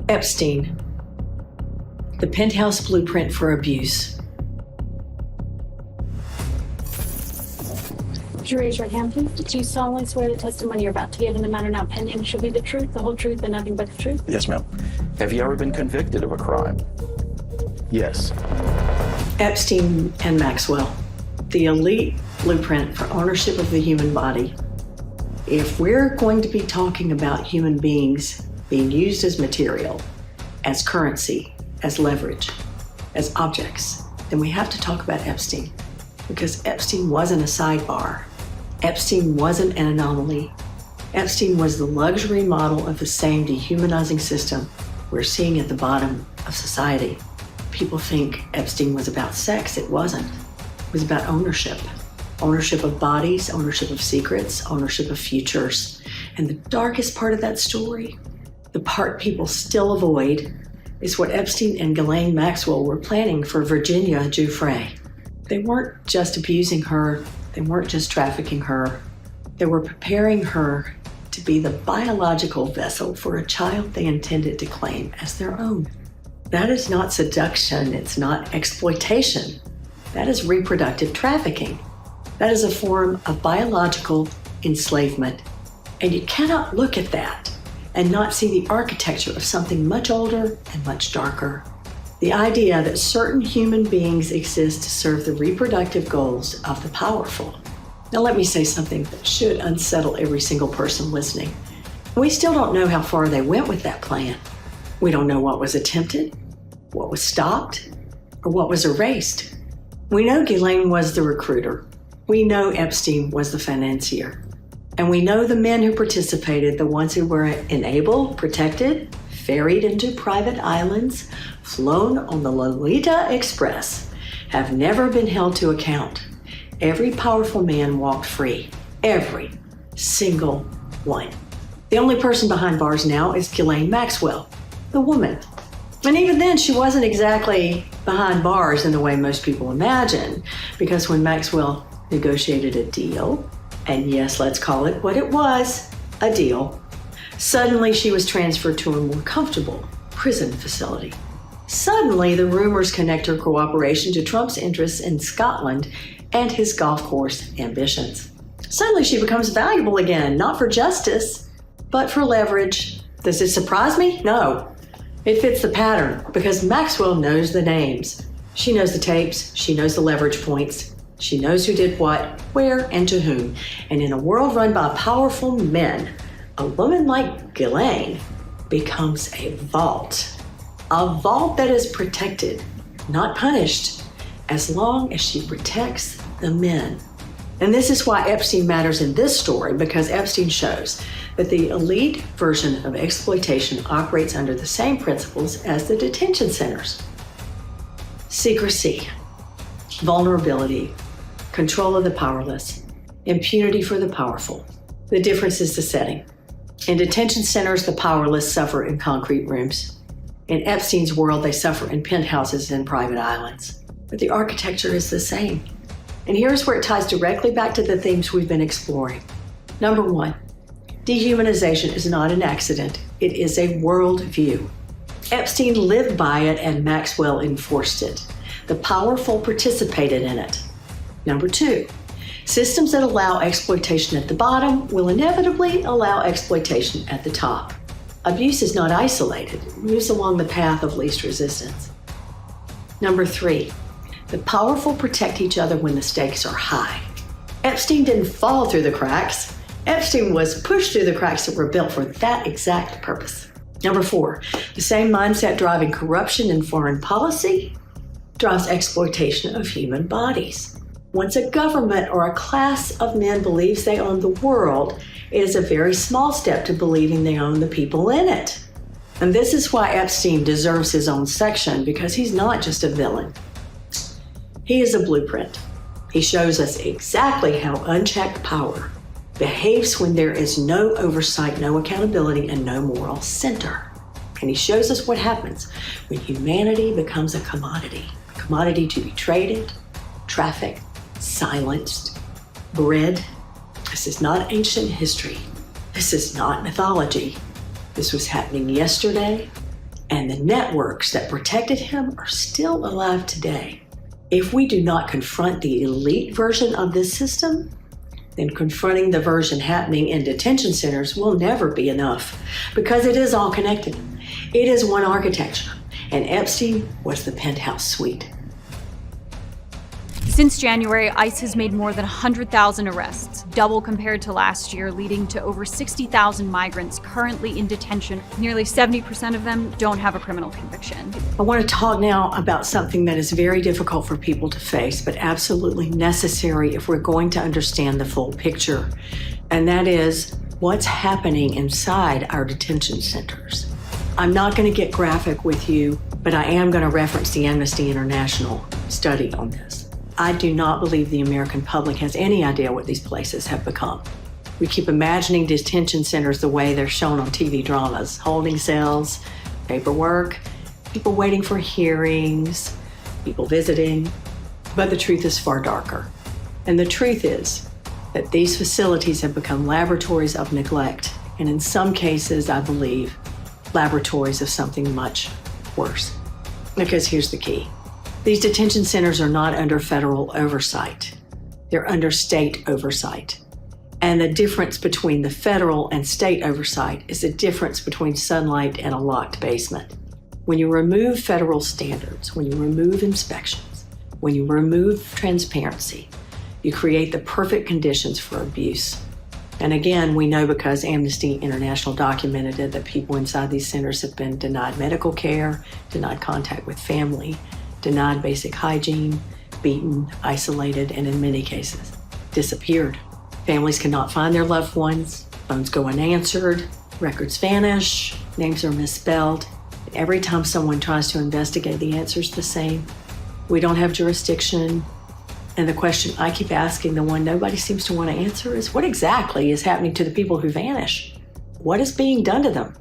Epstein, the penthouse blueprint for abuse. Would you raise your hand, please? Do you solemnly swear the testimony you're about to give in the matter now pending shall be the truth, the whole truth, and nothing but the truth? Yes, ma'am. Have you ever been convicted of a crime? Yes. Epstein and Maxwell, the elite blueprint for ownership of the human body. If we're going to be talking about human beings being used as material, as currency, as leverage, as objects, then we have to talk about Epstein. Because Epstein wasn't a sidebar. Epstein wasn't an anomaly. Epstein was the luxury model of the same dehumanizing system we're seeing at the bottom of society. People think Epstein was about sex. It wasn't. It was about ownership. Ownership of bodies, ownership of secrets, ownership of futures. And the darkest part of that story, the part people still avoid, is what Epstein and Ghislaine Maxwell were planning for Virginia Giuffre. They weren't just abusing her. They weren't just trafficking her. They were preparing her to be the biological vessel for a child they intended to claim as their own. That is not seduction. It's not exploitation. That is reproductive trafficking. That is a form of biological enslavement. And you cannot look at that and not see the architecture of something much older and much darker. The idea that certain human beings exist to serve the reproductive goals of the powerful. Now let me say something that should unsettle every single person listening. We still don't know how far they went with that plan. We don't know what was attempted, what was stopped, or what was erased. We know Ghislaine was the recruiter. We know Epstein was the financier. And we know the men who participated, the ones who were enabled, protected, ferried into private islands, flown on the Lolita Express, have never been held to account. Every powerful man walked free. Every single one. The only person behind bars now is Ghislaine Maxwell, the woman. And even then, she wasn't exactly behind bars in the way most people imagine, because when Maxwell negotiated a deal, and yes, let's call it what it was, a deal, suddenly she was transferred to a more comfortable prison facility. Suddenly, the rumors connect her cooperation to Trump's interests in Scotland and his golf course ambitions. Suddenly, she becomes valuable again, not for justice, but for leverage. Does it surprise me? No. It fits the pattern because Maxwell knows the names. She knows the tapes. She knows the leverage points. She knows who did what, where, and to whom. And in a world run by powerful men, a woman like Ghislaine becomes a vault. A vault that is protected, not punished, as long as she protects the men. And this is why Epstein matters in this story, because Epstein shows that the elite version of exploitation operates under the same principles as the detention centers. Secrecy, vulnerability, control of the powerless, impunity for the powerful. The difference is the setting. In detention centers, the powerless suffer in concrete rooms. In Epstein's world, they suffer in penthouses and private islands. But the architecture is the same. And here's where it ties directly back to the themes we've been exploring. Number one, dehumanization is not an accident. It is a worldview. Epstein lived by it and Maxwell enforced it. The powerful participated in it. Number two, systems that allow exploitation at the bottom will inevitably allow exploitation at the top. Abuse is not isolated. It moves along the path of least resistance. Number three, the powerful protect each other when the stakes are high. Epstein didn't fall through the cracks. Epstein was pushed through the cracks that were built for that exact purpose. Number four, the same mindset driving corruption in foreign policy drives exploitation of human bodies. Once a government or a class of men believes they own the world, it is a very small step to believing they own the people in it. And this is why Epstein deserves his own section, because he's not just a villain. He is a blueprint. He shows us exactly how unchecked power behaves when there is no oversight, no accountability, and no moral center. And he shows us what happens when humanity becomes a commodity to be traded, trafficked, silenced, bred. This is not ancient history. This is not mythology. This was happening yesterday, And the networks that protected him are still alive today. If we do not confront the elite version of this system, then confronting the version happening in detention centers will never be enough, because it is all connected. It is one architecture, and Epstein was the penthouse suite. Since January, ICE has made more than 100,000 arrests, double compared to last year, leading to over 60,000 migrants currently in detention. Nearly 70% of them don't have a criminal conviction. I want to talk now about something that is very difficult for people to face, but absolutely necessary if we're going to understand the full picture. And that is what's happening inside our detention centers. I'm not going to get graphic with you, but I am going to reference the Amnesty International study on this. I do not believe the American public has any idea what these places have become. We keep imagining detention centers the way they're shown on TV dramas, holding cells, paperwork, people waiting for hearings, people visiting. But the truth is far darker. And the truth is that these facilities have become laboratories of neglect, and in some cases, I believe, laboratories of something much worse. Because here's the key. These detention centers are not under federal oversight. They're under state oversight. And the difference between the federal and state oversight is the difference between sunlight and a locked basement. When you remove federal standards, when you remove inspections, when you remove transparency, you create the perfect conditions for abuse. And again, we know because Amnesty International documented it that people inside these centers have been denied medical care, denied contact with family, denied basic hygiene, beaten, isolated, and in many cases, disappeared. Families cannot find their loved ones, phones go unanswered, records vanish, names are misspelled. Every time someone tries to investigate, the answer's the same. We don't have jurisdiction. And the question I keep asking, the one nobody seems to want to answer, is what exactly is happening to the people who vanish? What is being done to them?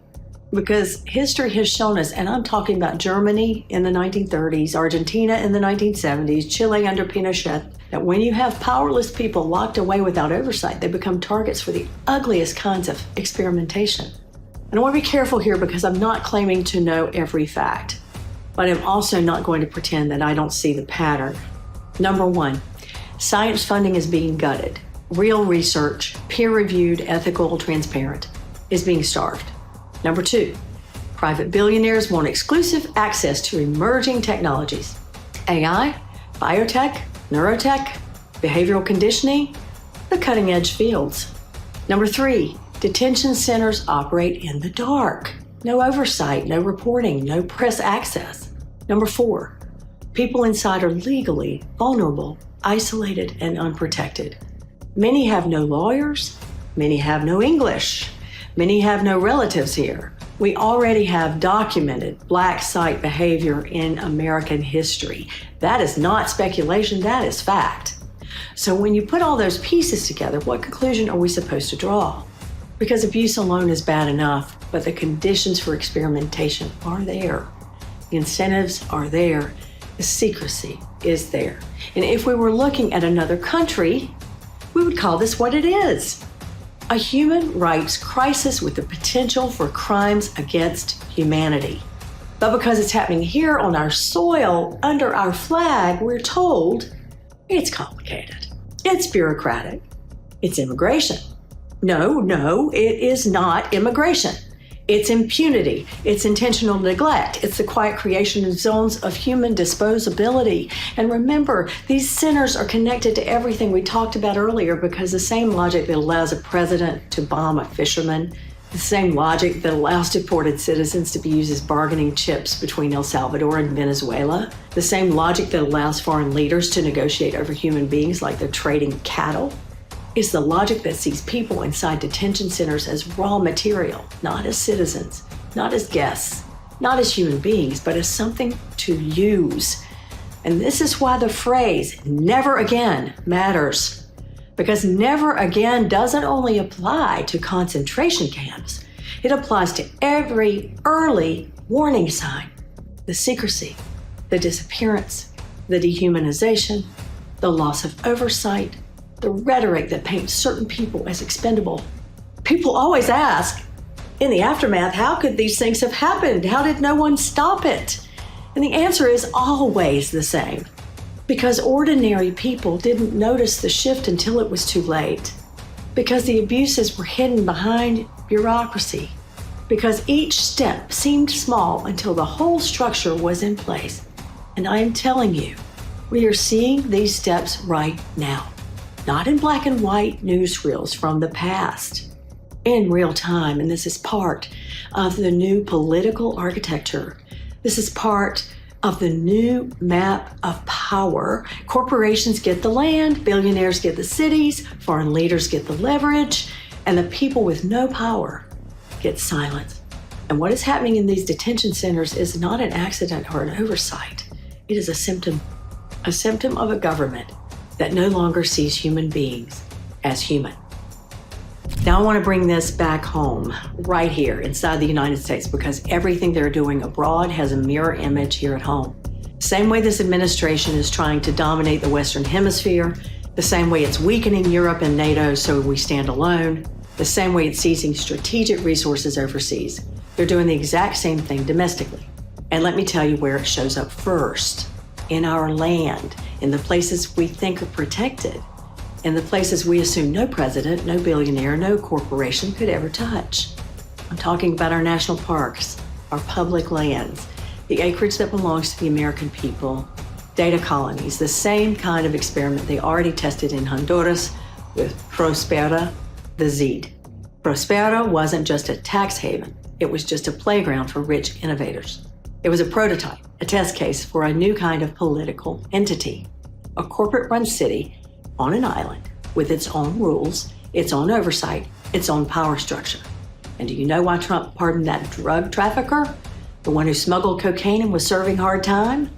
Because history has shown us, and I'm talking about Germany in the 1930s, Argentina in the 1970s, Chile under Pinochet, that when you have powerless people locked away without oversight, they become targets for the ugliest kinds of experimentation. And I want to be careful here because I'm not claiming to know every fact, but I'm also not going to pretend that I don't see the pattern. Number one, science funding is being gutted. Real research, peer-reviewed, ethical, transparent, is being starved. Number two, private billionaires want exclusive access to emerging technologies. AI, biotech, neurotech, behavioral conditioning, the cutting-edge fields. Number three, detention centers operate in the dark. No oversight, no reporting, no press access. Number four, people inside are legally vulnerable, isolated, and unprotected. Many have no lawyers. Many have no English. Many have no relatives here. We already have documented black site behavior in American history. That is not speculation, that is fact. So when you put all those pieces together, what conclusion are we supposed to draw? Because abuse alone is bad enough, but the conditions for experimentation are there. The incentives are there. The secrecy is there. And if we were looking at another country, we would call this what it is. A human rights crisis with the potential for crimes against humanity. But because it's happening here on our soil, under our flag, we're told it's complicated. It's bureaucratic. It's immigration. No, it is not immigration. It's impunity. It's intentional neglect. It's the quiet creation of zones of human disposability. And remember, these centers are connected to everything we talked about earlier because the same logic that allows a president to bomb a fisherman, the same logic that allows deported citizens to be used as bargaining chips between El Salvador and Venezuela, the same logic that allows foreign leaders to negotiate over human beings like they're trading cattle, is the logic that sees people inside detention centers as raw material, not as citizens, not as guests, not as human beings, but as something to use. And this is why the phrase, never again, matters. Because never again doesn't only apply to concentration camps, it applies to every early warning sign. The secrecy, the disappearance, the dehumanization, the loss of oversight, the rhetoric that paints certain people as expendable. People always ask, In the aftermath, how could these things have happened? How did no one stop it? And the answer is always the same. Because ordinary people didn't notice the shift until it was too late. Because the abuses were hidden behind bureaucracy. Because each step seemed small until the whole structure was in place. And I am telling you, we are seeing these steps right now. Not in black and white newsreels from the past. In real time, and this is part of the new political architecture. This is part of the new map of power. Corporations get the land, billionaires get the cities, foreign leaders get the leverage, and the people with no power get silence. And what is happening in these detention centers is not an accident or an oversight. It is a symptom of a government that no longer sees human beings as human. Now I want to bring this back home, right here inside the United States, because everything they're doing abroad has a mirror image here at home. Same way this administration is trying to dominate the Western Hemisphere, the same way it's weakening Europe and NATO so we stand alone, the same way it's seizing strategic resources overseas. They're doing the exact same thing domestically. And let me tell you where it shows up first. In our land, in the places we think are protected. In the places we assume no president, no billionaire, no corporation could ever touch. I'm talking about our national parks, our public lands, the acreage that belongs to the American people, data colonies, the same kind of experiment they already tested in Honduras with Prospera, the Zed. Prospera wasn't just a tax haven, it was just a playground for rich innovators. It was a prototype, a test case for a new kind of political entity, a corporate-run city on an island with its own rules, its own oversight, its own power structure. And do you know why Trump pardoned that drug trafficker, the one who smuggled cocaine and was serving hard time?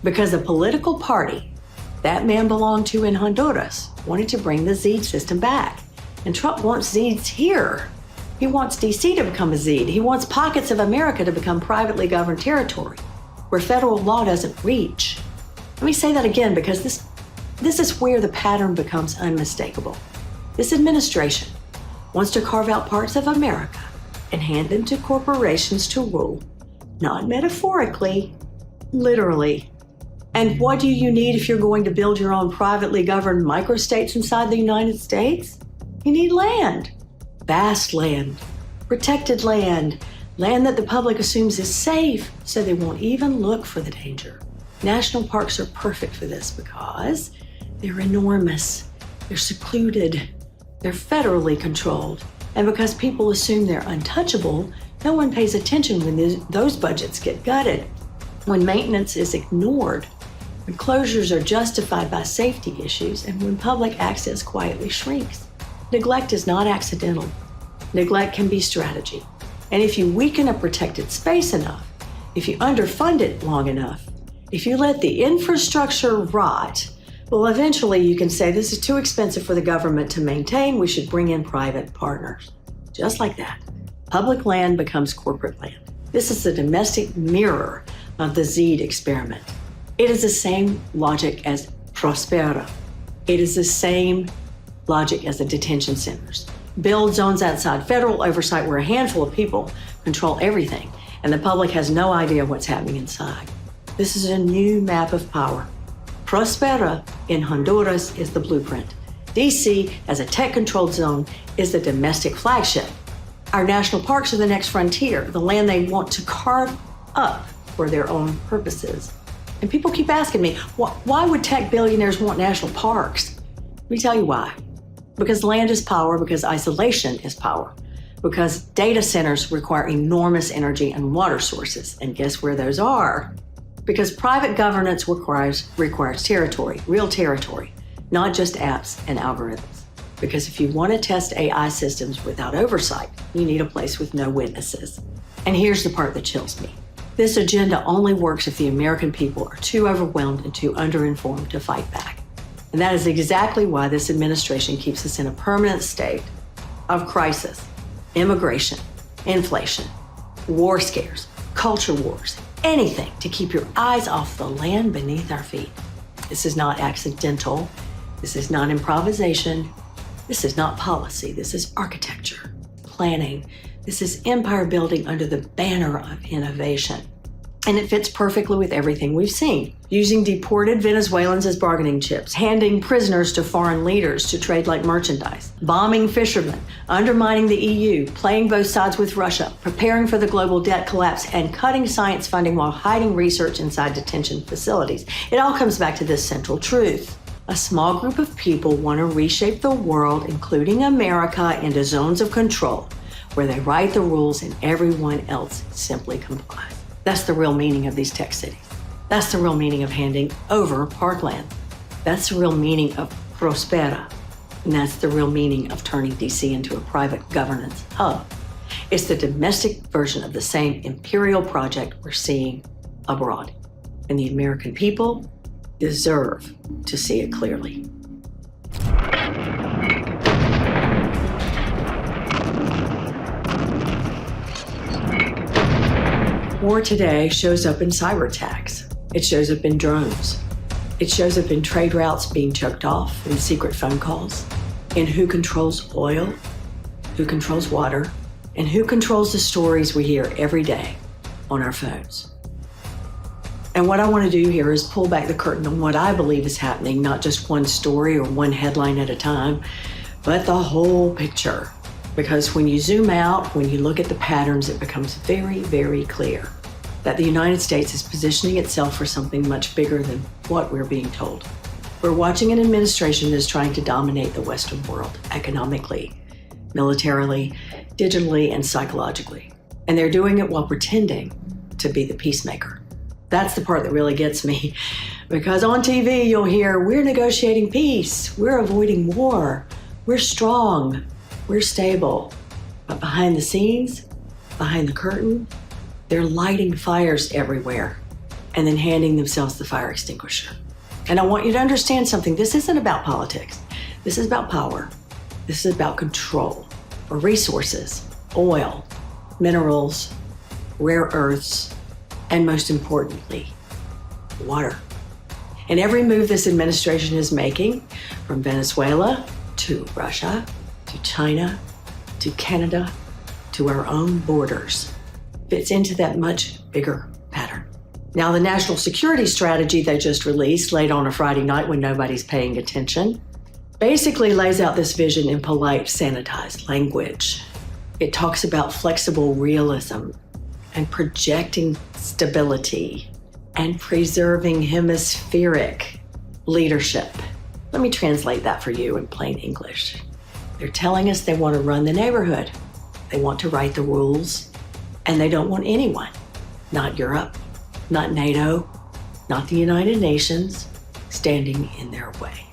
Because the political party that man belonged to in Honduras wanted to bring the Zed system back. And Trump wants Zeds here. He wants DC to become a Zed. He wants pockets of America to become privately governed territory where federal law doesn't reach. Let me say that again, because this is where the pattern becomes unmistakable. This administration wants to carve out parts of America and hand them to corporations to rule, not metaphorically, literally. And what do you need if you're going to build your own privately governed microstates inside the United States? You need land, vast land, protected land, land that the public assumes is safe, so they won't even look for the danger. National parks are perfect for this because they're enormous, they're secluded, they're federally controlled, and because people assume they're untouchable, no one pays attention when those budgets get gutted, when maintenance is ignored, when closures are justified by safety issues, and when public access quietly shrinks. Neglect is not accidental. Neglect can be strategy. And if you weaken a protected space enough, if you underfund it long enough, if you let the infrastructure rot, well, eventually you can say this is too expensive for the government to maintain, we should bring in private partners. Just like that, public land becomes corporate land. This is the domestic mirror of the Zed experiment. It is the same logic as Prospera. It is the same logic as the detention centers. Build zones outside federal oversight where a handful of people control everything, and the public has no idea what's happening inside. This is a new map of power. Prospera in Honduras is the blueprint. DC, as a tech-controlled zone, is the domestic flagship. Our national parks are the next frontier, the land they want to carve up for their own purposes. And people keep asking me, why would tech billionaires want national parks? Let me tell you why. Because land is power, because isolation is power, because data centers require enormous energy and water sources. And guess where those are? Because private governance requires territory, real territory, not just apps and algorithms. Because if you want to test AI systems without oversight, you need a place with no witnesses. And here's the part that chills me. This agenda only works if the American people are too overwhelmed and too underinformed to fight back. And that is exactly why this administration keeps us in a permanent state of crisis, immigration, inflation, war scares, culture wars, anything to keep your eyes off the land beneath our feet. This is not accidental. This is not improvisation. This is not policy. This is architecture, planning, This is empire building under the banner of innovation. And it fits perfectly with everything we've seen. Using deported Venezuelans as bargaining chips, handing prisoners to foreign leaders to trade like merchandise, bombing fishermen, undermining the EU, playing both sides with Russia, preparing for the global debt collapse, and cutting science funding while hiding research inside detention facilities. It all comes back to this central truth. A small group of people want to reshape the world, including America, into zones of control, where they write the rules and everyone else simply complies. That's the real meaning of these tech cities. That's the real meaning of handing over parkland. That's the real meaning of Prospera. And that's the real meaning of turning DC into a private governance hub. It's the domestic version of the same imperial project we're seeing abroad. And the American people deserve to see it clearly. War today shows up in cyber attacks. It shows up in drones. It shows up in trade routes being choked off, in secret phone calls, in who controls oil, who controls water, and who controls the stories we hear every day on our phones. And what I want to do here is pull back the curtain on what I believe is happening, not just one story or one headline at a time, but the whole picture. Because when you zoom out, when you look at the patterns, it becomes very, very clear that the United States is positioning itself for something much bigger than what we're being told. We're watching an administration that is trying to dominate the Western world economically, militarily, digitally, and psychologically. And they're doing it while pretending to be the peacemaker. That's the part that really gets me, because on TV you'll hear, we're negotiating peace, we're avoiding war, we're strong, we're stable. But behind the scenes, behind the curtain, they're lighting fires everywhere and then handing themselves the fire extinguisher. And I want you to understand something. This isn't about politics. This is about power. This is about control for resources, oil, minerals, rare earths, and most importantly, water. And every move this administration is making, from Venezuela to Russia, to China, to Canada, to our own borders, fits into that much bigger pattern. Now, the national security strategy they just released late on a Friday night when nobody's paying attention basically lays out this vision in polite, sanitized language. It talks about flexible realism and projecting stability and preserving hemispheric leadership. Let me translate that for you in plain English. They're telling us they want to run the neighborhood. They want to write the rules, and they don't want anyone, not Europe, not NATO, not the United Nations, standing in their way.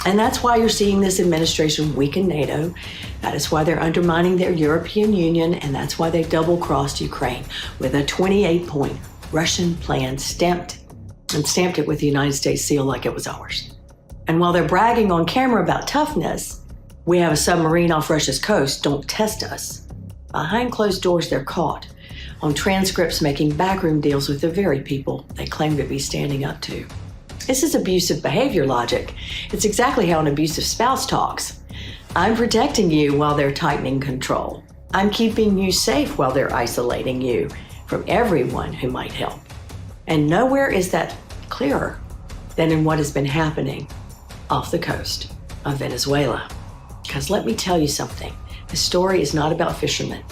And that's why you're seeing this administration weaken NATO. That is why they're undermining their European Union, and that's why they double-crossed Ukraine with a 28-point Russian plan stamped it with the United States seal like it was ours. And while they're bragging on camera about toughness, we have a submarine off Russia's coast, don't test us. Behind closed doors, they're caught on transcripts making backroom deals with the very people they claim to be standing up to. This is abusive behavior logic. It's exactly how an abusive spouse talks. I'm protecting you while they're tightening control. I'm keeping you safe while they're isolating you from everyone who might help. And nowhere is that clearer than in what has been happening off the coast of Venezuela. Because let me tell you something, the story is not about fishermen,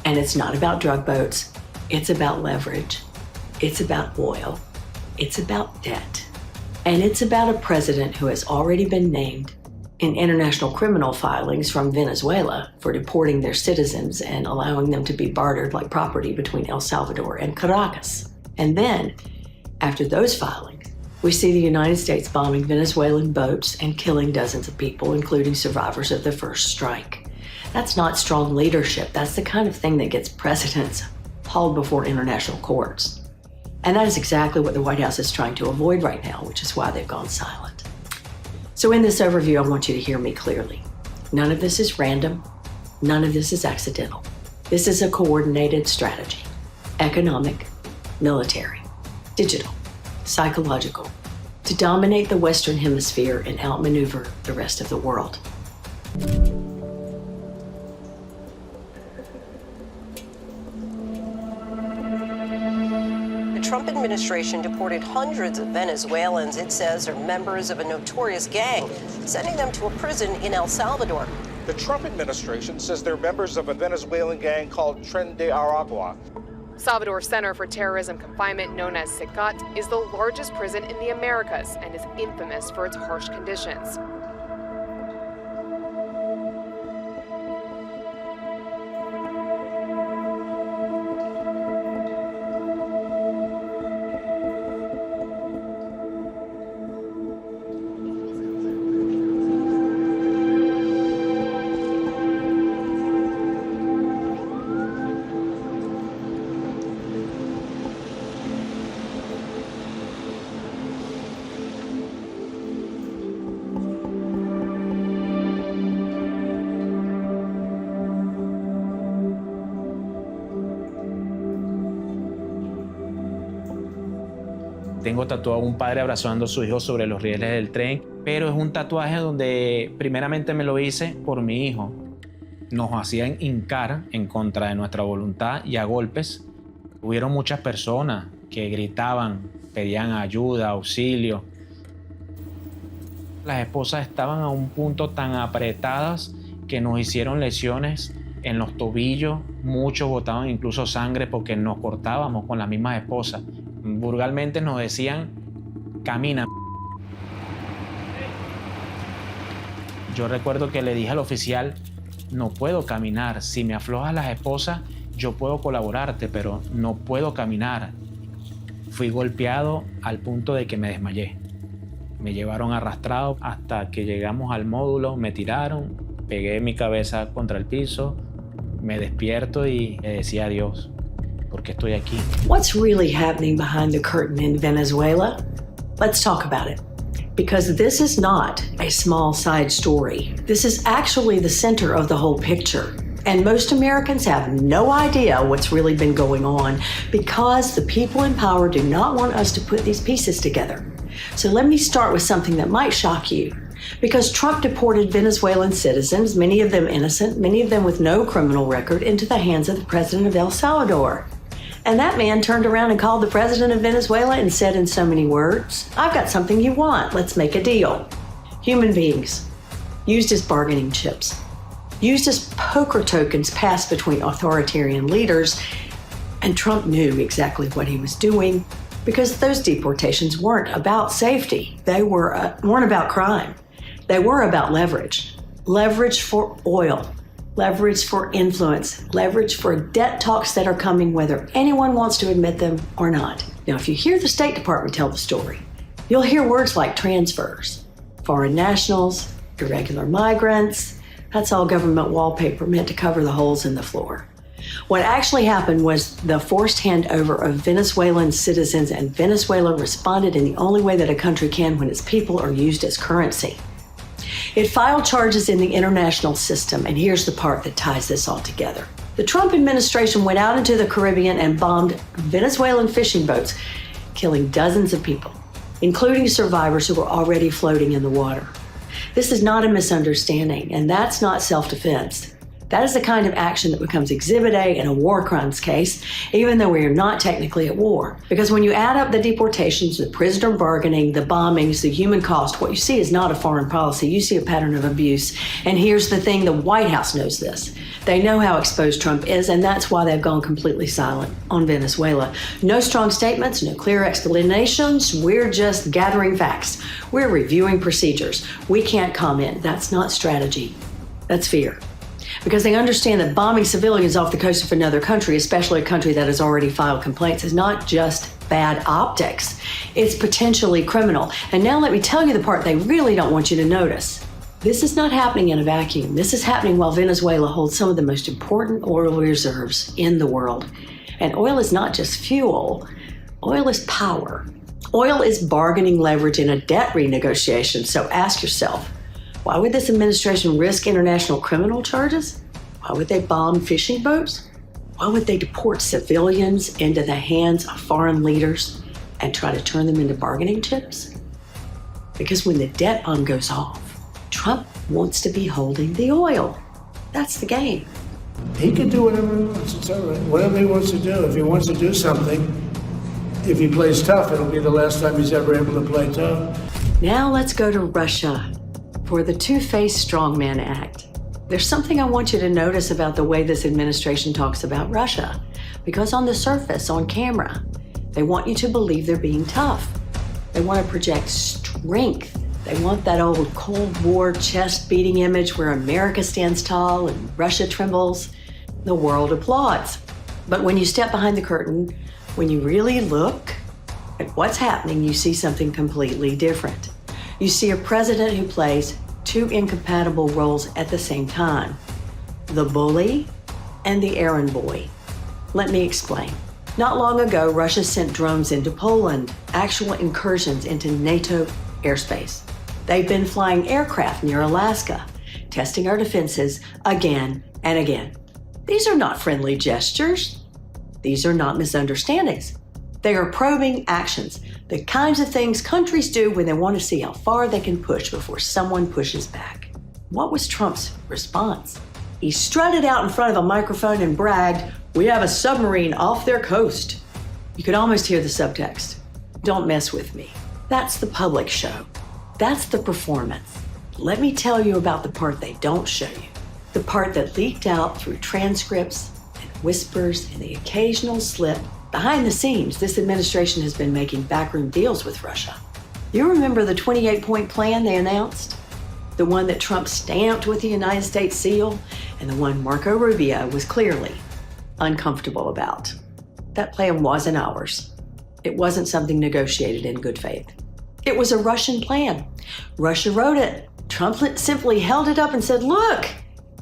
and it's not about drug boats. It's about leverage. It's about oil. It's about debt. And it's about a president who has already been named in international criminal filings from Venezuela for deporting their citizens and allowing them to be bartered like property between El Salvador and Caracas. And then, after those filings, we see the United States bombing Venezuelan boats and killing dozens of people, including survivors of the first strike. That's not strong leadership. That's the kind of thing that gets presidents hauled before international courts. And that is exactly what the White House is trying to avoid right now, which is why they've gone silent. So in this overview, I want you to hear me clearly. None of this is random. None of this is accidental. This is a coordinated strategy. Economic, military, digital, psychological, to dominate the Western Hemisphere and outmaneuver the rest of the world. Trump administration deported hundreds of Venezuelans it says are members of a notorious gang, sending them to a prison in El Salvador. The Trump administration says they're members of a Venezuelan gang called Tren de Aragua. Salvador Center for Terrorism Confinement, known as SICAT, is the largest prison in the Americas and is infamous for its harsh conditions. Tengo tatuado a un padre abrazando a su hijo sobre los rieles del tren, pero es un tatuaje donde primeramente me lo hice por mi hijo. Nos hacían hincar en contra de nuestra voluntad y a golpes. Hubieron muchas personas que gritaban, pedían ayuda, auxilio. Las esposas estaban a un punto tan apretadas que nos hicieron lesiones en los tobillos. Muchos botaban incluso sangre porque nos cortábamos con las mismas esposas. Vulgarmente nos decían, camina. Yo recuerdo que le dije al oficial, no puedo caminar. Si me aflojas las esposas, yo puedo colaborarte, pero no puedo caminar. Fui golpeado al punto de que me desmayé. Me llevaron arrastrado hasta que llegamos al módulo, me tiraron, pegué mi cabeza contra el piso, me despierto y le decía adiós. Porque estoy aquí. What's really happening behind the curtain in Venezuela? Let's talk about it. Because this is not a small side story. This is actually the center of the whole picture. And most Americans have no idea what's really been going on because the people in power do not want us to put these pieces together. So let me start with something that might shock you. Because Trump deported Venezuelan citizens, many of them innocent, many of them with no criminal record, into the hands of the president of El Salvador. And that man turned around and called the president of Venezuela and said in so many words, I've got something you want, let's make a deal. Human beings, used as bargaining chips, used as poker tokens passed between authoritarian leaders, and Trump knew exactly what he was doing because those deportations weren't about safety. They weren't about crime. They were about leverage. Leverage for oil. Leverage for influence, leverage for debt talks that are coming whether anyone wants to admit them or not. Now, if you hear the State Department tell the story, you'll hear words like transfers, foreign nationals, irregular migrants. That's all government wallpaper meant to cover the holes in the floor. What actually happened was the forced handover of Venezuelan citizens, and Venezuela responded in the only way that a country can when its people are used as currency. It filed charges in the international system, and here's the part that ties this all together. The Trump administration went out into the Caribbean and bombed Venezuelan fishing boats, killing dozens of people, including survivors who were already floating in the water. This is not a misunderstanding, and that's not self-defense. That is the kind of action that becomes Exhibit A in a war crimes case, even though we are not technically at war. Because when you add up the deportations, the prisoner bargaining, the bombings, the human cost, what you see is not a foreign policy. You see a pattern of abuse. And here's the thing, the White House knows this. They know how exposed Trump is, and that's why they've gone completely silent on Venezuela. No strong statements, no clear explanations. We're just gathering facts. We're reviewing procedures. We can't comment. That's not strategy. That's fear. Because they understand that bombing civilians off the coast of another country, especially a country that has already filed complaints, is not just bad optics. It's potentially criminal. And now let me tell you the part they really don't want you to notice. This is not happening in a vacuum. This is happening while Venezuela holds some of the most important oil reserves in the world. And oil is not just fuel. Oil is power. Oil is bargaining leverage in a debt renegotiation. So ask yourself, why would this administration risk international criminal charges? Why would they bomb fishing boats? Why would they deport civilians into the hands of foreign leaders and try to turn them into bargaining chips? Because when the debt bomb goes off, Trump wants to be holding the oil. That's the game. He can do whatever he wants. It's all right. Whatever he wants to do. If he wants to do something, if he plays tough, it'll be the last time he's ever able to play tough. Now let's go to Russia for the Two-Faced Strongman Act. There's something I want you to notice about the way this administration talks about Russia. Because on the surface, on camera, they want you to believe they're being tough. They want to project strength. They want that old Cold War chest-beating image where America stands tall and Russia trembles. The world applauds. But when you step behind the curtain, when you really look at what's happening, you see something completely different. You see a president who plays two incompatible roles at the same time: the bully and the errand boy. Let me explain. Not long ago, Russia sent drones into Poland, actual incursions into NATO airspace. They've been flying aircraft near Alaska, testing our defenses again and again. These are not friendly gestures. These are not misunderstandings. They are probing actions, the kinds of things countries do when they want to see how far they can push before someone pushes back. What was Trump's response? He strutted out in front of a microphone and bragged, "We have a submarine off their coast." You could almost hear the subtext. Don't mess with me. That's the public show. That's the performance. Let me tell you about the part they don't show you. The part that leaked out through transcripts and whispers and the occasional slip. Behind the scenes, this administration has been making backroom deals with Russia. You remember the 28-point plan they announced? The one that Trump stamped with the United States seal, and the one Marco Rubio was clearly uncomfortable about. That plan wasn't ours. It wasn't something negotiated in good faith. It was a Russian plan. Russia wrote it. Trump simply held it up and said, "Look,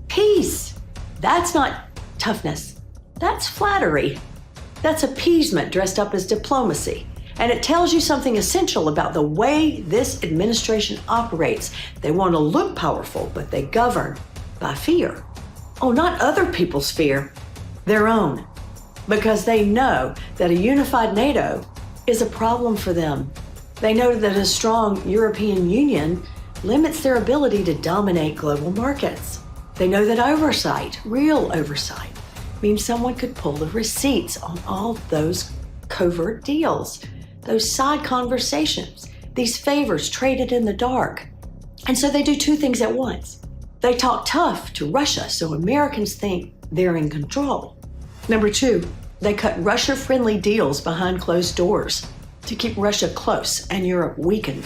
peace." That's not toughness. That's flattery. That's appeasement dressed up as diplomacy. And it tells you something essential about the way this administration operates. They want to look powerful, but they govern by fear. Oh, not other people's fear, their own. Because they know that a unified NATO is a problem for them. They know that a strong European Union limits their ability to dominate global markets. They know that oversight, real oversight, means someone could pull the receipts on all those covert deals, those side conversations, these favors traded in the dark. And so they do two things at once. They talk tough to Russia so Americans think they're in control. Number two, they cut Russia-friendly deals behind closed doors to keep Russia close and Europe weakened.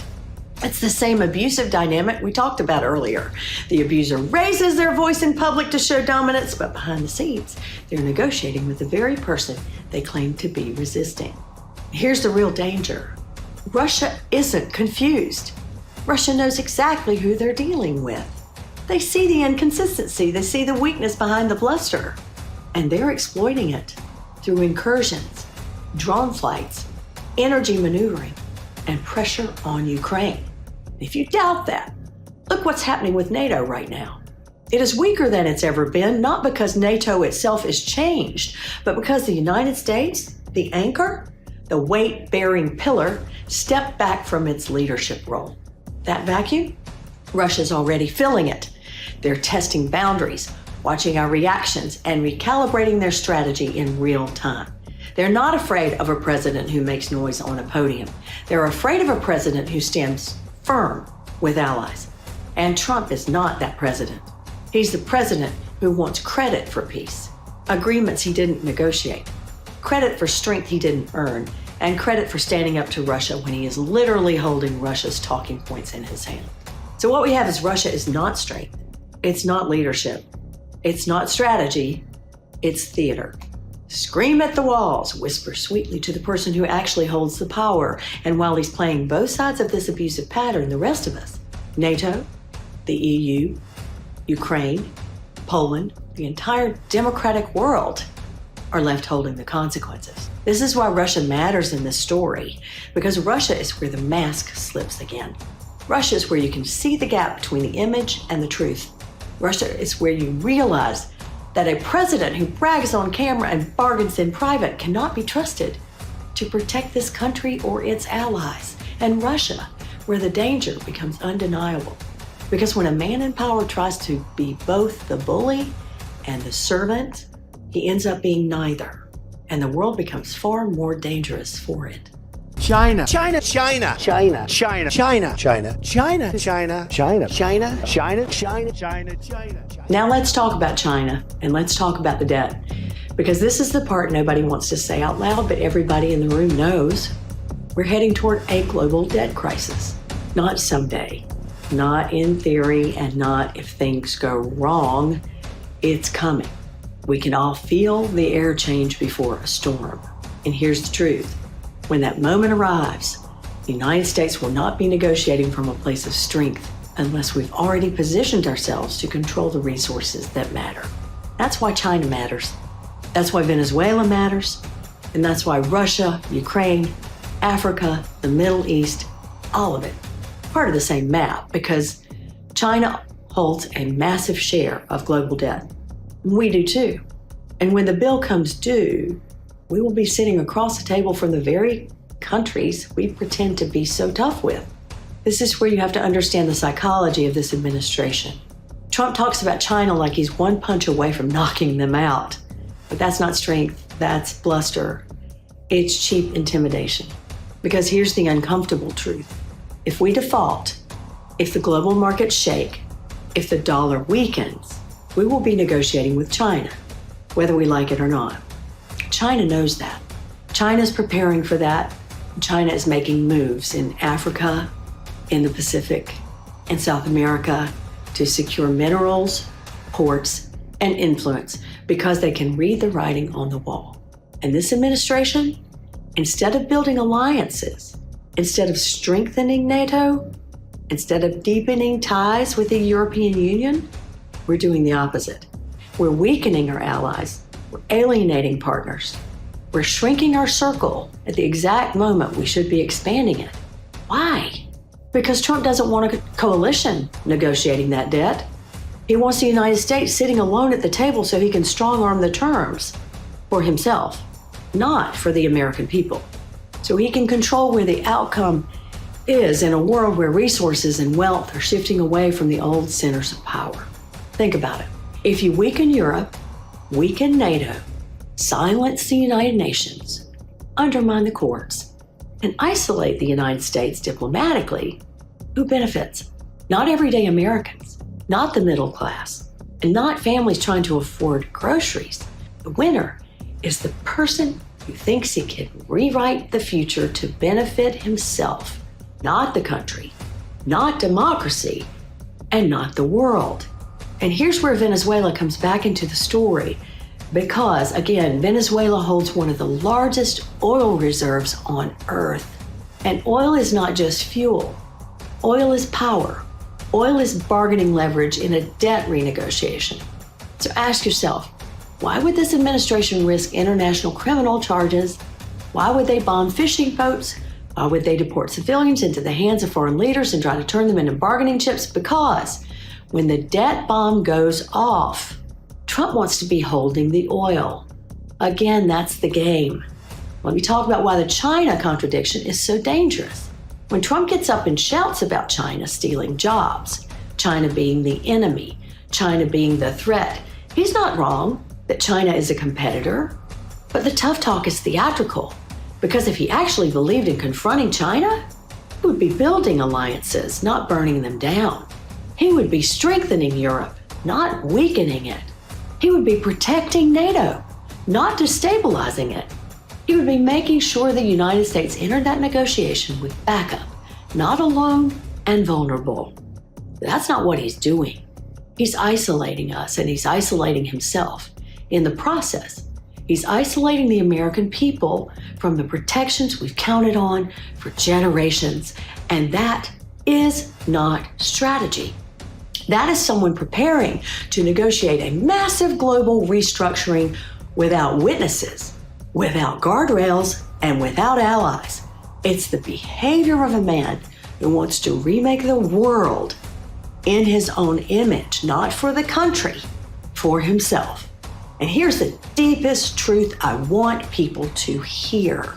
It's the same abusive dynamic we talked about earlier. The abuser raises their voice in public to show dominance, but behind the scenes, they're negotiating with the very person they claim to be resisting. Here's the real danger. Russia isn't confused. Russia knows exactly who they're dealing with. They see the inconsistency. They see the weakness behind the bluster. And they're exploiting it through incursions, drone flights, energy maneuvering, and pressure on Ukraine. If you doubt that, look what's happening with NATO right now. It is weaker than it's ever been, not because NATO itself is changed, but because the United States, the anchor, the weight-bearing pillar, stepped back from its leadership role. That vacuum? Russia's already filling it. They're testing boundaries, watching our reactions, and recalibrating their strategy in real time. They're not afraid of a president who makes noise on a podium. They're afraid of a president who stands firm with allies. And Trump is not that president. He's the president who wants credit for peace, agreements he didn't negotiate, credit for strength he didn't earn, and credit for standing up to Russia when he is literally holding Russia's talking points in his hand. So what we have is Russia is not strength. It's not leadership. It's not strategy. It's theater. Scream at the walls, whisper sweetly to the person who actually holds the power. And while he's playing both sides of this abusive pattern, the rest of us, NATO, the EU, Ukraine, Poland, the entire democratic world, are left holding the consequences. This is why Russia matters in this story, because Russia is where the mask slips again. Russia is where you can see the gap between the image and the truth. Russia is where you realize that a president who brags on camera and bargains in private cannot be trusted to protect this country or its allies. And Russia, where the danger becomes undeniable. Because when a man in power tries to be both the bully and the servant, he ends up being neither. and the world becomes far more dangerous for it. China. China. China. China. China. China. China. China. China. China. China. China. China. China. China. Now let's talk about China, and let's talk about the debt. Because this is the part nobody wants to say out loud, but everybody in the room knows. We're heading toward a global debt crisis. Not someday, not in theory, and not if things go wrong. It's coming. We can all feel the air change before a storm. And here's the truth. When that moment arrives, the United States will not be negotiating from a place of strength unless we've already positioned ourselves to control the resources that matter. That's why China matters. That's why Venezuela matters. And that's why Russia, Ukraine, Africa, the Middle East, all of it, part of the same map, because China holds a massive share of global debt. We do too. And when the bill comes due, we will be sitting across the table from the very countries we pretend to be so tough with. This is where you have to understand the psychology of this administration. Trump talks about China like he's one punch away from knocking them out. But that's not strength, that's bluster. It's cheap intimidation. Because here's the uncomfortable truth. If we default, if the global markets shake, if the dollar weakens, we will be negotiating with China, whether we like it or not. China knows that. China's preparing for that. China is making moves in Africa, in the Pacific, in South America to secure minerals, ports, and influence because they can read the writing on the wall. And this administration, instead of building alliances, instead of strengthening NATO, instead of deepening ties with the European Union, we're doing the opposite. We're weakening our allies. We're alienating partners. We're shrinking our circle at the exact moment we should be expanding it. Why? Because Trump doesn't want a coalition negotiating that debt. He wants the United States sitting alone at the table so he can strong-arm the terms for himself, not for the American people. So he can control where the outcome is in a world where resources and wealth are shifting away from the old centers of power. Think about it. If you weaken Europe, weaken NATO, silence the United Nations, undermine the courts, and isolate the United States diplomatically, who benefits? Not everyday Americans, not the middle class, and not families trying to afford groceries. The winner is the person who thinks he can rewrite the future to benefit himself, not the country, not democracy, and not the world. And here's where Venezuela comes back into the story because, again, Venezuela holds one of the largest oil reserves on Earth. And oil is not just fuel. Oil is power. Oil is bargaining leverage in a debt renegotiation. So ask yourself, why would this administration risk international criminal charges? Why would they bomb fishing boats? Why would they deport civilians into the hands of foreign leaders and try to turn them into bargaining chips? Because when the debt bomb goes off, Trump wants to be holding the oil. Again, that's the game. Let me talk about why the China contradiction is so dangerous. When Trump gets up and shouts about China stealing jobs, China being the enemy, China being the threat, he's not wrong that China is a competitor, but the tough talk is theatrical. Because if he actually believed in confronting China, he would be building alliances, not burning them down. He would be strengthening Europe, not weakening it. He would be protecting NATO, not destabilizing it. He would be making sure the United States entered that negotiation with backup, not alone and vulnerable. That's not what he's doing. He's isolating us and he's isolating himself. In the process, he's isolating the American people from the protections we've counted on for generations, and that is not strategy. That is someone preparing to negotiate a massive global restructuring without witnesses, without guardrails, and without allies. It's the behavior of a man who wants to remake the world in his own image, not for the country, for himself. And here's the deepest truth I want people to hear.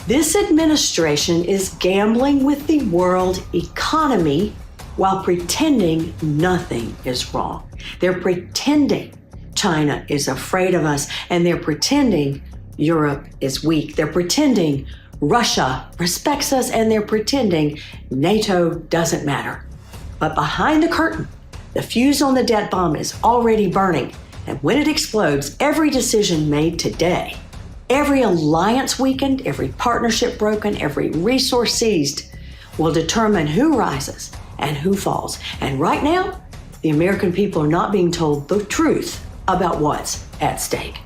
This administration is gambling with the world economy while pretending nothing is wrong. They're pretending China is afraid of us, and they're pretending Europe is weak. They're pretending Russia respects us, and they're pretending NATO doesn't matter. But behind the curtain, the fuse on the debt bomb is already burning. And when it explodes, every decision made today, every alliance weakened, every partnership broken, every resource seized will determine who rises and who falls. And right now, the American people are not being told the truth about what's at stake.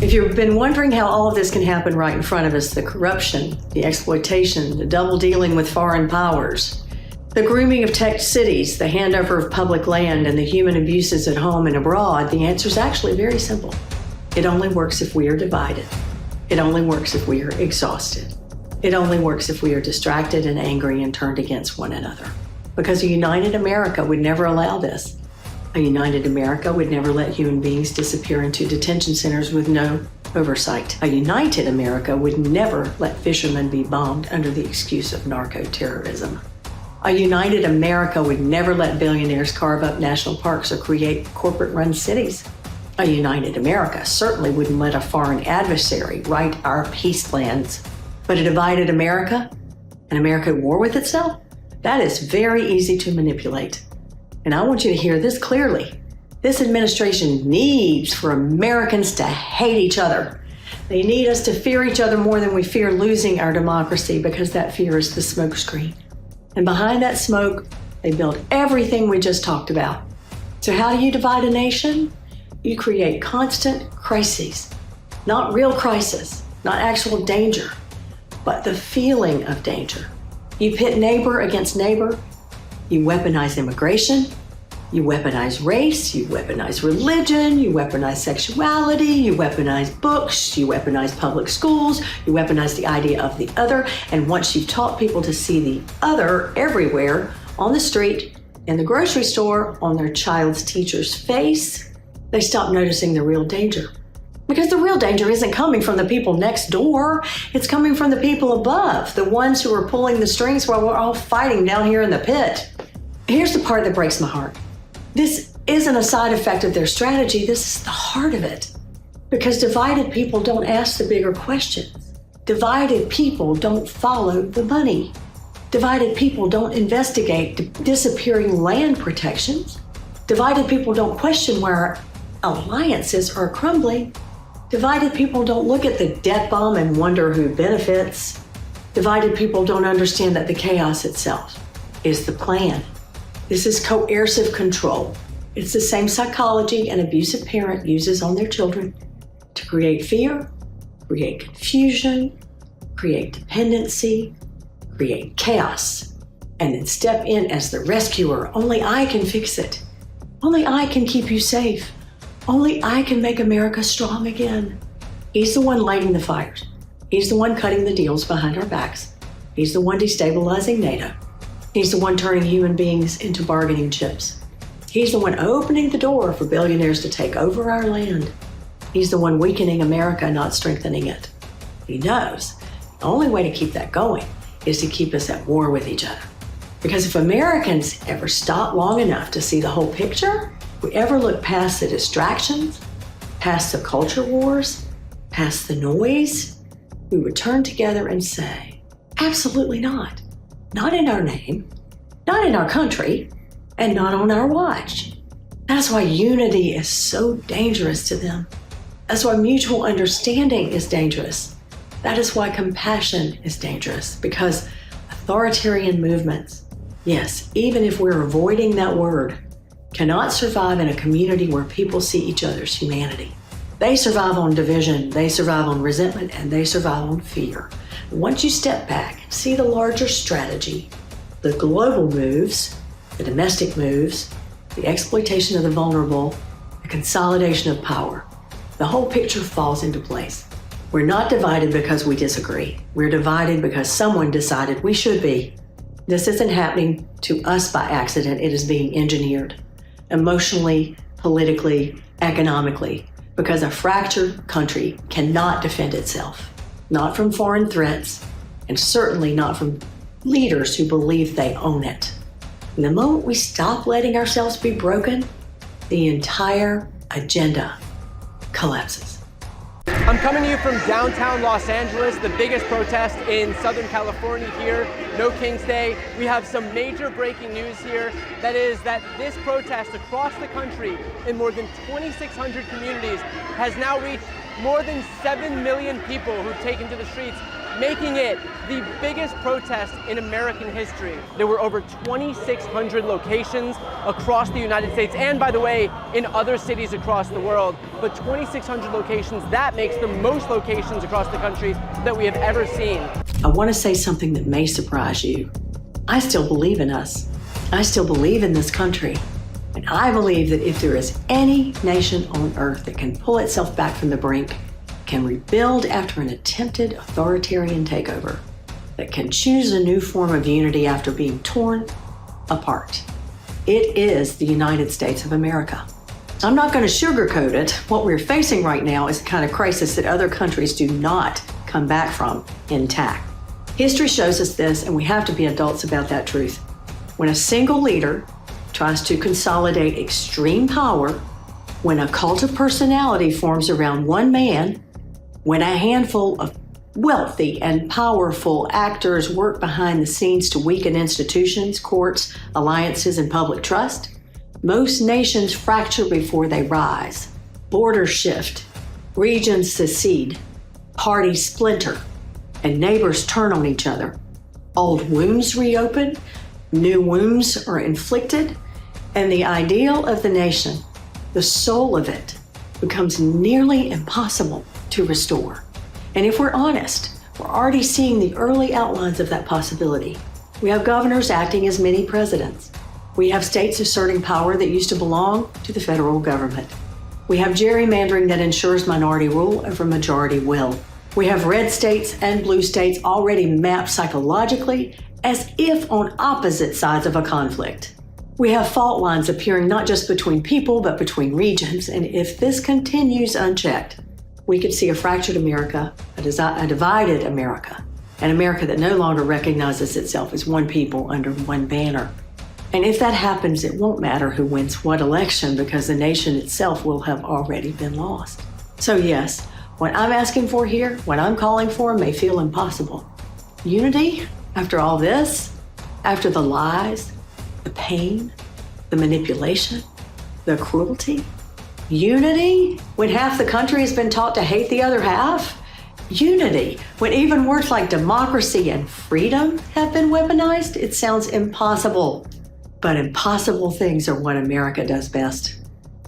If you've been wondering how all of this can happen right in front of us, the corruption, the exploitation, the double dealing with foreign powers, the grooming of tech cities, the handover of public land, and the human abuses at home and abroad, the answer is actually very simple. It only works if we are divided. It only works if we are exhausted. It only works if we are distracted and angry and turned against one another. Because a united America would never allow this. A united America would never let human beings disappear into detention centers with no oversight. A united America would never let fishermen be bombed under the excuse of narco-terrorism. A united America would never let billionaires carve up national parks or create corporate-run cities. A united America certainly wouldn't let a foreign adversary write our peace plans. But a divided America, an America at war with itself, that is very easy to manipulate. And I want you to hear this clearly. This administration needs for Americans to hate each other. They need us to fear each other more than we fear losing our democracy, because that fear is the smokescreen. And behind that smoke, they build everything we just talked about. So how do you divide a nation? You create constant crises, not real crisis, not actual danger, but the feeling of danger. You pit neighbor against neighbor. You weaponize immigration. You weaponize race. You weaponize religion. You weaponize sexuality. You weaponize books. You weaponize public schools. You weaponize the idea of the other. And once you've taught people to see the other everywhere, on the street, in the grocery store, on their child's teacher's face, they stop noticing the real danger. Because the real danger isn't coming from the people next door. It's coming from the people above, the ones who are pulling the strings while we're all fighting down here in the pit. Here's the part that breaks my heart. This isn't a side effect of their strategy. This is the heart of it. Because divided people don't ask the bigger questions. Divided people don't follow the money. Divided people don't investigate disappearing land protections. Divided people don't question where our alliances are crumbling. Divided people don't look at the debt bomb and wonder who benefits. Divided people don't understand that the chaos itself is the plan. This is coercive control. It's the same psychology an abusive parent uses on their children to create fear, create confusion, create dependency, create chaos, and then step in as the rescuer. Only I can fix it. Only I can keep you safe. Only I can make America strong again. He's the one lighting the fires. He's the one cutting the deals behind our backs. He's the one destabilizing NATO. He's the one turning human beings into bargaining chips. He's the one opening the door for billionaires to take over our land. He's the one weakening America, not strengthening it. He knows the only way to keep that going is to keep us at war with each other. Because if Americans ever stop long enough to see the whole picture, if we ever look past the distractions, past the culture wars, past the noise, we would turn together and say, absolutely not. Not in our name, not in our country, and not on our watch. That's why unity is so dangerous to them. That's why mutual understanding is dangerous. That is why compassion is dangerous, because authoritarian movements, yes, even if we're avoiding that word, cannot survive in a community where people see each other's humanity. They survive on division, they survive on resentment, and they survive on fear. Once you step back and see the larger strategy, the global moves, the domestic moves, the exploitation of the vulnerable, the consolidation of power, the whole picture falls into place. We're not divided because we disagree. We're divided because someone decided we should be. This isn't happening to us by accident. It is being engineered emotionally, politically, economically, because a fractured country cannot defend itself. Not from foreign threats, and certainly not from leaders who believe they own it. And the moment we stop letting ourselves be broken, the entire agenda collapses. I'm coming to you from downtown Los Angeles, the biggest protest in Southern California here, No King's Day. We have some major breaking news here. That is that this protest across the country in more than 2,600 communities has now reached more than 7 million people who've taken to the streets, making it the biggest protest in American history. There were over 2,600 locations across the United States and, by the way, in other cities across the world. But 2,600 locations, that makes the most locations across the country that we have ever seen. I want to say something that may surprise you. I still believe in us. I still believe in this country. And I believe that if there is any nation on earth that can pull itself back from the brink, can rebuild after an attempted authoritarian takeover, that can choose a new form of unity after being torn apart, it is the United States of America. I'm not going to sugarcoat it. What we're facing right now is the kind of crisis that other countries do not come back from intact. History shows us this, and we have to be adults about that truth. When a single leader tries to consolidate extreme power, when a cult of personality forms around one man, when a handful of wealthy and powerful actors work behind the scenes to weaken institutions, courts, alliances, and public trust, most nations fracture before they rise. Borders shift, regions secede, parties splinter, and neighbors turn on each other. Old wounds reopen, new wounds are inflicted, and the ideal of the nation, the soul of it, becomes nearly impossible to restore. And if we're honest, we're already seeing the early outlines of that possibility. We have governors acting as mini presidents. We have states asserting power that used to belong to the federal government. We have gerrymandering that ensures minority rule over majority will. We have red states and blue states already mapped psychologically as if on opposite sides of a conflict. We have fault lines appearing not just between people, but between regions. And if this continues unchecked, we could see a fractured America, a divided America, an America that no longer recognizes itself as one people under one banner. And if that happens, it won't matter who wins what election because the nation itself will have already been lost. So yes, what I'm asking for here, what I'm calling for may feel impossible. Unity after all this, after the lies, the pain, the manipulation, the cruelty. Unity when half the country has been taught to hate the other half. Unity when even words like democracy and freedom have been weaponized. It sounds impossible, but impossible things are what America does best.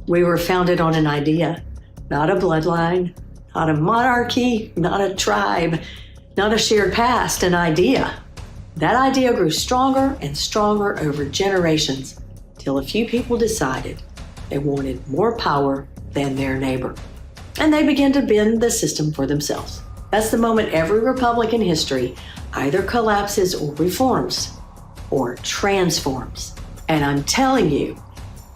We were founded on an idea, not a bloodline, not a monarchy, not a tribe, not a shared past, an idea. That idea grew stronger and stronger over generations till a few people decided they wanted more power than their neighbor. And they began to bend the system for themselves. That's the moment every republic in history either collapses or reforms or transforms. And I'm telling you,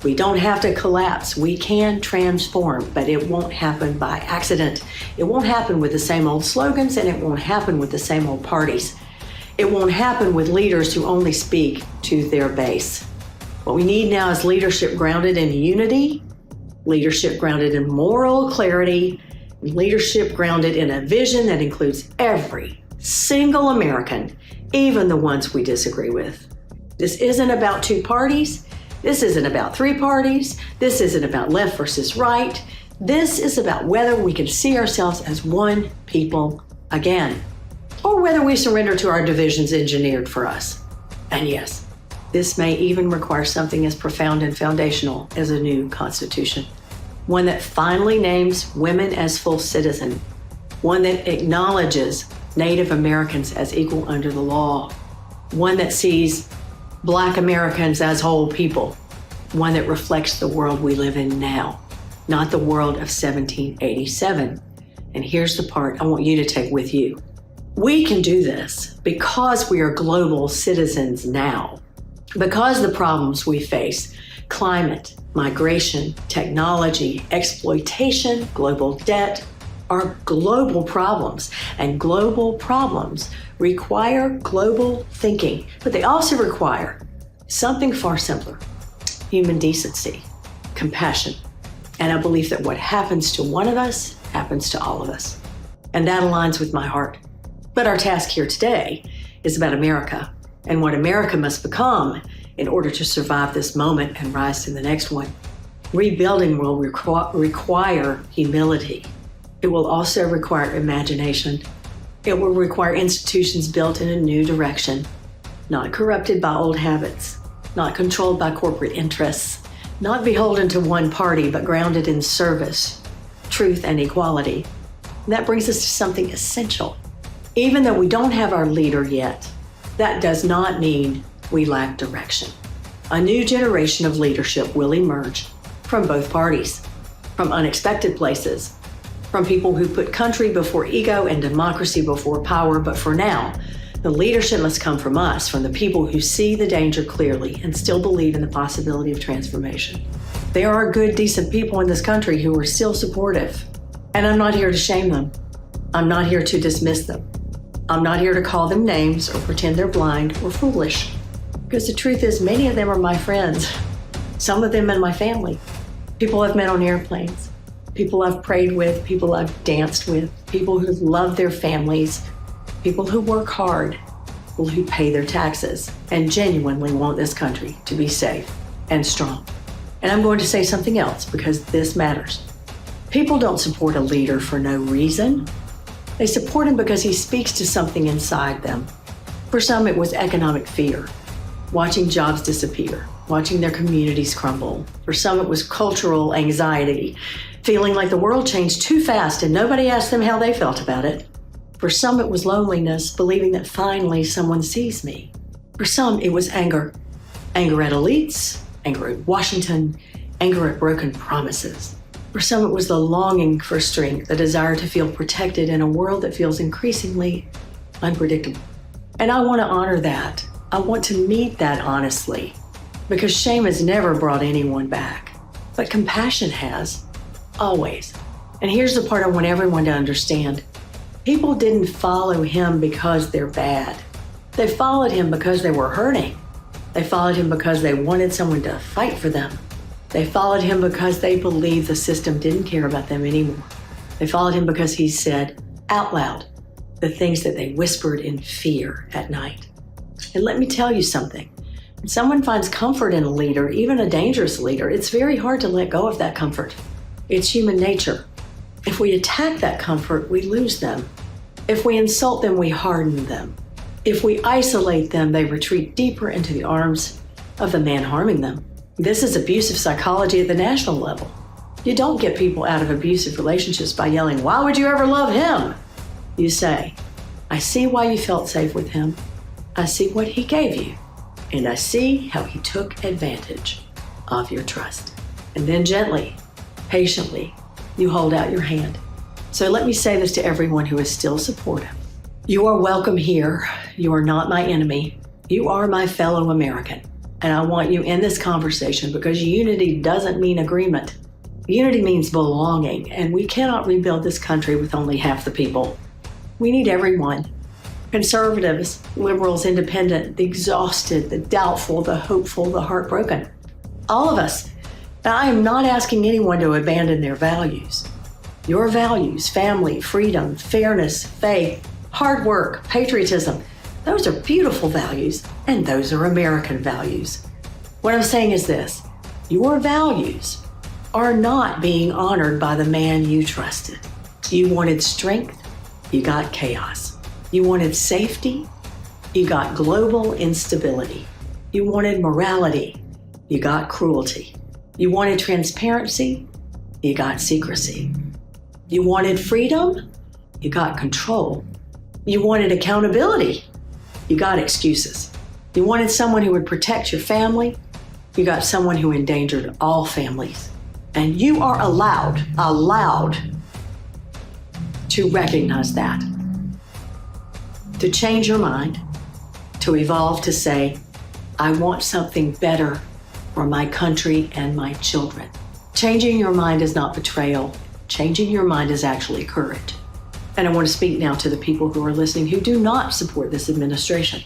we don't have to collapse. We can transform, but it won't happen by accident. It won't happen with the same old slogans, and it won't happen with the same old parties. It won't happen with leaders who only speak to their base. What we need now is leadership grounded in unity, leadership grounded in moral clarity, leadership grounded in a vision that includes every single American, even the ones we disagree with. This isn't about two parties. This isn't about three parties. This isn't about left versus right. This is about whether we can see ourselves as one people again, or whether we surrender to our divisions engineered for us. And yes, this may even require something as profound and foundational as a new constitution. One that finally names women as full citizen. One that acknowledges Native Americans as equal under the law. One that sees Black Americans as whole people. One that reflects the world we live in now, not the world of 1787. And here's the part I want you to take with you. We can do this because we are global citizens now. Because the problems we face, climate, migration, technology, exploitation, global debt, are global problems. And global problems require global thinking, but they also require something far simpler: human decency, compassion, and a belief that what happens to one of us happens to all of us. And that aligns with my heart. But our task here today is about America and what America must become in order to survive this moment and rise to the next one. Rebuilding will require humility. It will also require imagination. It will require institutions built in a new direction, not corrupted by old habits, not controlled by corporate interests, not beholden to one party, but grounded in service, truth, and equality. And that brings us to something essential. Even though we don't have our leader yet, that does not mean we lack direction. A new generation of leadership will emerge from both parties, from unexpected places, from people who put country before ego and democracy before power. But for now, the leadership must come from us, from the people who see the danger clearly and still believe in the possibility of transformation. There are good, decent people in this country who are still supportive, and I'm not here to shame them. I'm not here to dismiss them. I'm not here to call them names or pretend they're blind or foolish, because the truth is many of them are my friends, some of them in my family, people I've met on airplanes, people I've prayed with, people I've danced with, people who love their families, people who work hard, people who pay their taxes and genuinely want this country to be safe and strong. And I'm going to say something else because this matters. People don't support a leader for no reason. They support him because he speaks to something inside them. For some, it was economic fear, watching jobs disappear, watching their communities crumble. For some, it was cultural anxiety, feeling like the world changed too fast and nobody asked them how they felt about it. For some, it was loneliness, believing that finally someone sees me. For some, it was anger. Anger at elites, anger at Washington, anger at broken promises. For some, it was the longing for strength, the desire to feel protected in a world that feels increasingly unpredictable. And I want to honor that. I want to meet that honestly, because shame has never brought anyone back, but compassion has, always. And here's the part I want everyone to understand. People didn't follow him because they're bad. They followed him because they were hurting. They followed him because they wanted someone to fight for them. They followed him because they believed the system didn't care about them anymore. They followed him because he said out loud the things that they whispered in fear at night. And let me tell you something. When someone finds comfort in a leader, even a dangerous leader, it's very hard to let go of that comfort. It's human nature. If we attack that comfort, we lose them. If we insult them, we harden them. If we isolate them, they retreat deeper into the arms of the man harming them. This is abusive psychology at the national level. You don't get people out of abusive relationships by yelling, "Why would you ever love him?" You say, "I see why you felt safe with him. I see what he gave you. And I see how he took advantage of your trust." And then gently, patiently, you hold out your hand. So let me say this to everyone who is still supportive. You are welcome here. You are not my enemy. You are my fellow American. And I want you in this conversation because unity doesn't mean agreement. Unity means belonging, and we cannot rebuild this country with only half the people. We need everyone. Conservatives, liberals, independent, the exhausted, the doubtful, the hopeful, the heartbroken. All of us. Now, I am not asking anyone to abandon their values. Your values, family, freedom, fairness, faith, hard work, patriotism, those are beautiful values, and those are American values. What I'm saying is this: your values are not being honored by the man you trusted. You wanted strength, you got chaos. You wanted safety, you got global instability. You wanted morality, you got cruelty. You wanted transparency, you got secrecy. You wanted freedom, you got control. You wanted accountability, you got excuses. You wanted someone who would protect your family, you got someone who endangered all families. And you are allowed to recognize that, to change your mind, to evolve to say, I want something better for my country and my children. Changing your mind is not betrayal. Changing your mind is actually courage. And I want to speak now to the people who are listening who do not support this administration.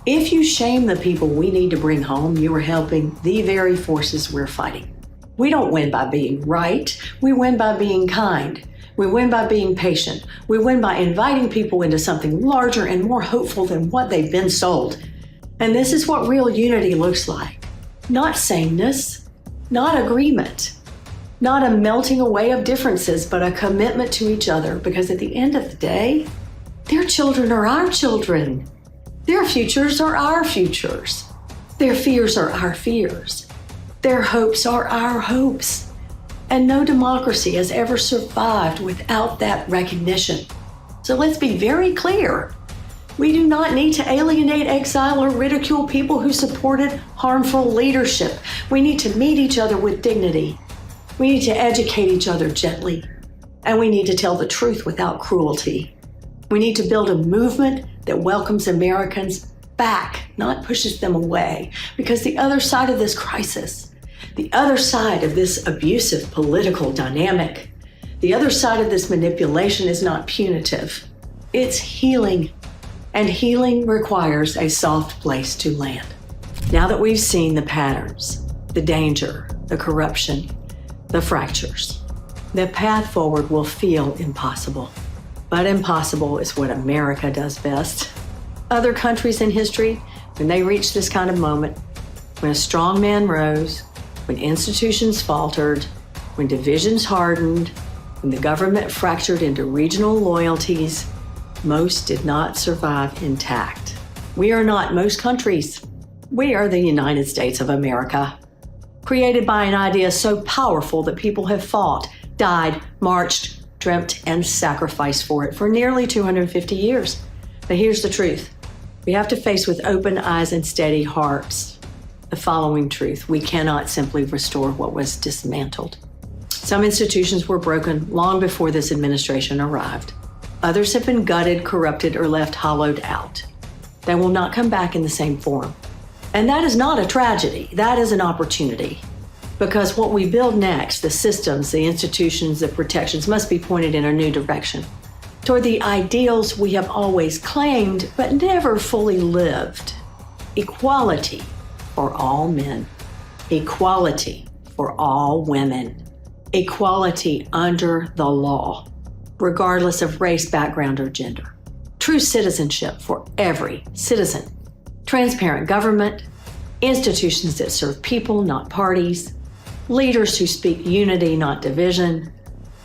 If you shame the people we need to bring home, you are helping the very forces we're fighting. We don't win by being right. We win by being kind, We win by being patient. We win by inviting people into something larger and more hopeful than what they've been sold. And this is what real unity looks like. Not sameness, not agreement, not a melting away of differences, but a commitment to each other, because at the end of the day, their children are our children. Their futures are our futures. Their fears are our fears. Their hopes are our hopes. And no democracy has ever survived without that recognition. So let's be very clear. We do not need to alienate, exile, or ridicule people who supported harmful leadership. We need to meet each other with dignity. We need to educate each other gently. And we need to tell the truth without cruelty. We need to build a movement that welcomes Americans back, not pushes them away. Because the other side of this crisis, the other side of this abusive political dynamic, the other side of this manipulation is not punitive. It's healing. And healing requires a soft place to land. Now that we've seen the patterns, the danger, the corruption, the fractures, the path forward will feel impossible. But impossible is what America does best. Other countries in history, when they reached this kind of moment, when a strong man rose, when institutions faltered, when divisions hardened, when the government fractured into regional loyalties, most did not survive intact. We are not most countries. We are the United States of America, created by an idea so powerful that people have fought, died, marched, dreamt, and sacrificed for it for nearly 250 years. But here's the truth. We have to face with open eyes and steady hearts the following truth. We cannot simply restore what was dismantled. Some institutions were broken long before this administration arrived. Others have been gutted, corrupted, or left hollowed out. They will not come back in the same form. And that is not a tragedy. That is an opportunity. Because what we build next, the systems, the institutions, the protections, must be pointed in a new direction, toward the ideals we have always claimed but never fully lived. Equality for all men. Equality for all women. Equality under the law, regardless of race, background, or gender. True citizenship for every citizen. Transparent government, institutions that serve people, not parties, leaders who speak unity, not division,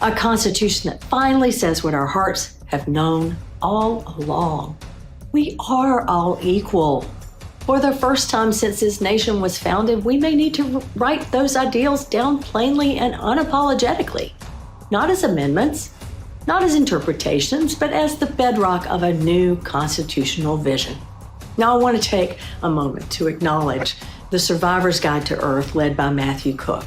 a constitution that finally says what our hearts have known all along. We are all equal. For the first time since this nation was founded, we may need to write those ideals down plainly and unapologetically, not as amendments, not as interpretations, but as the bedrock of a new constitutional vision. Now, I want to take a moment to acknowledge the Survivor's Guide to Earth led by Matthew Cook.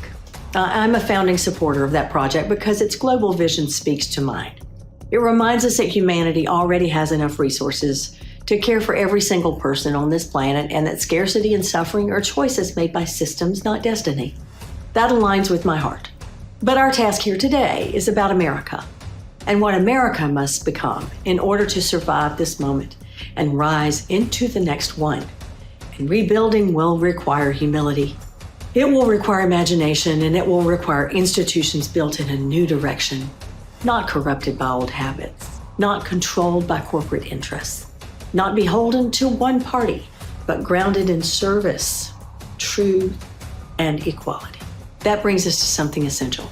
I'm a founding supporter of that project because its global vision speaks to mine. It reminds us that humanity already has enough resources to care for every single person on this planet, and that scarcity and suffering are choices made by systems, not destiny. That aligns with my heart. But our task here today is about America and what America must become in order to survive this moment and rise into the next one. And rebuilding will require humility. It will require imagination, and it will require institutions built in a new direction, not corrupted by old habits, not controlled by corporate interests, not beholden to one party, but grounded in service, truth, and equality. That brings us to something essential.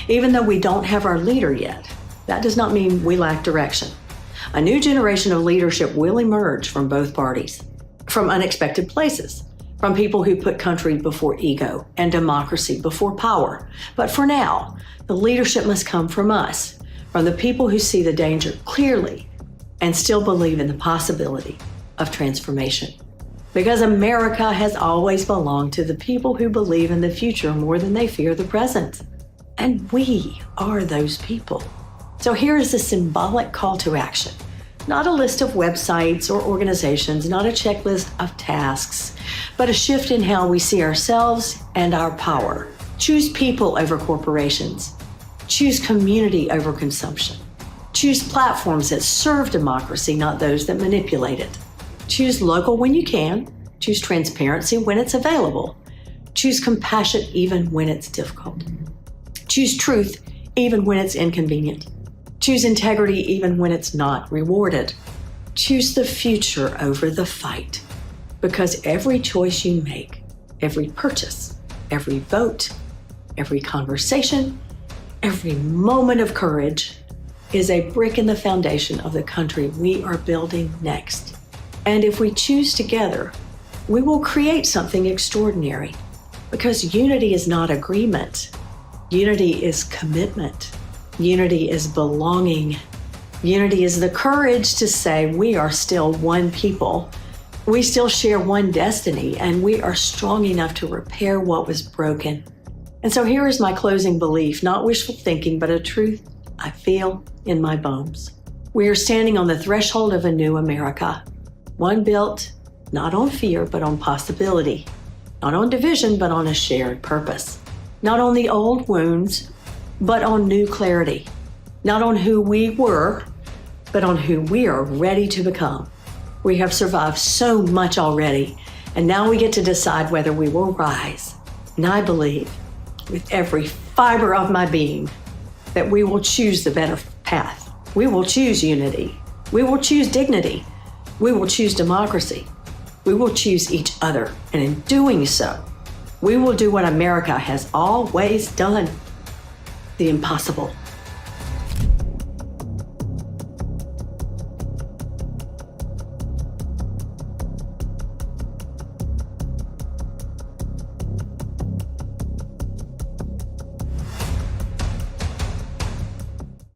Even though we don't have our leader yet, that does not mean we lack direction. A new generation of leadership will emerge from both parties, from unexpected places, from people who put country before ego and democracy before power. But for now, the leadership must come from us, from the people who see the danger clearly and still believe in the possibility of transformation. Because America has always belonged to the people who believe in the future more than they fear the present. And we are those people. So here is a symbolic call to action. Not a list of websites or organizations, not a checklist of tasks, but a shift in how we see ourselves and our power. Choose people over corporations. Choose community over consumption. Choose platforms that serve democracy, not those that manipulate it. Choose local when you can. Choose transparency when it's available. Choose compassion even when it's difficult. Choose truth even when it's inconvenient. Choose integrity even when it's not rewarded. Choose the future over the fight. Because every choice you make, every purchase, every vote, every conversation, every moment of courage is a brick in the foundation of the country we are building next. And if we choose together, we will create something extraordinary. Because unity is not agreement. Unity is commitment. Unity is belonging. Unity is the courage to say we are still one people. We still share one destiny, and we are strong enough to repair what was broken. And so here is my closing belief, not wishful thinking, but a truth I feel in my bones. We are standing on the threshold of a new America, one built not on fear, but on possibility, not on division, but on a shared purpose, not on the old wounds, but on new clarity, not on who we were, but on who we are ready to become. We have survived so much already, and now we get to decide whether we will rise. And I believe, with every fiber of my being, that we will choose the better path. We will choose unity. We will choose dignity. We will choose democracy. We will choose each other. And in doing so, we will do what America has always done, the impossible.